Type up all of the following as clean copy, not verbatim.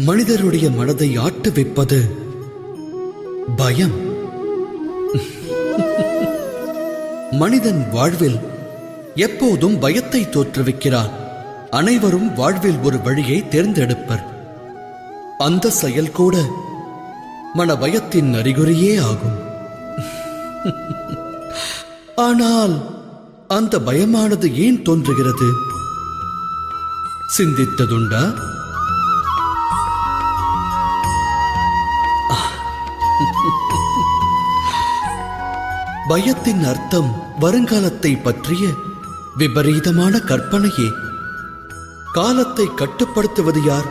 மனிதருடைய மனதை ஆட்டுவிப்பது பயம். மனிதன் வாழ்வில் எப்போதும் பயத்தை தோற்றுவிக்கிறான். அனைவரும் வாழ்வில் ஒரு வழியை தேர்ந்தெடுப்பர். அந்த செயல் கூட மன பயத்தின் அறிகுறியே ஆகும். ஆனால் அந்த பயமானது ஏன் தோன்றுகிறது? சிந்தித்ததுண்டா? பயத்தின் அர்த்தம் வருங்காலத்தை பற்றிய விபரீதமான கற்பனையே. காலத்தை கட்டுப்படுத்துவது யார்?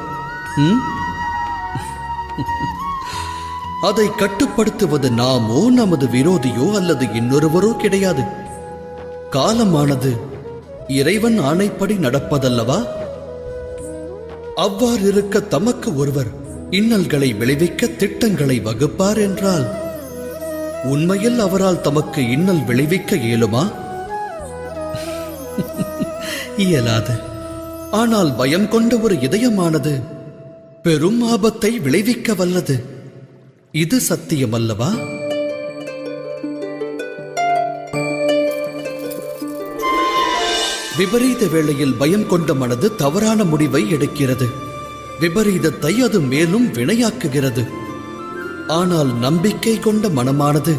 அதை கட்டுப்படுத்துவது நாமோ நமது விரோதியோ அல்லது இன்னொருவரோ கிடையாது. காலமானது இறைவன் ஆணைப்படி நடப்பதல்லவா? அவ்வாறு இருக்க தமக்கு ஒருவர் இன்னல்களை விளைவிக்க திட்டங்களை வகுப்பார் என்றால் உண்மையில் அவரால் தமக்கு இன்னல் விளைவிக்க இயலுமா? இயலாது. ஆனால் பயம் கொண்ட ஒரு இதயமானது பெரும் ஆபத்தை விளைவிக்க வல்லது. இது சத்தியமல்லவா? விபரீத வேளையில் பயம் கொண்ட மனது தவறான முடிவை எடுக்கிறது. விபரீதத்தை அது மேலும் வினையாக்குகிறது. ஆனால் நம்பிக்கை கொண்ட மனமானது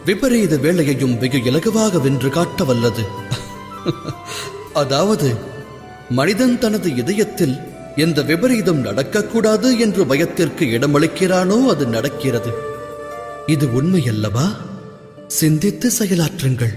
விபரீத வேளையையும் வெகு இலகுவாக வென்று காட்ட வல்லது. அதாவது மனிதன் தனது இதயத்தில் எந்த விபரீதம் நடக்கக்கூடாது என்று பயத்திற்கு இடமளிக்கிறானோ அது நடக்கிறது. இது உண்மையல்லவா? சிந்தித்து செயலாற்றுங்கள்.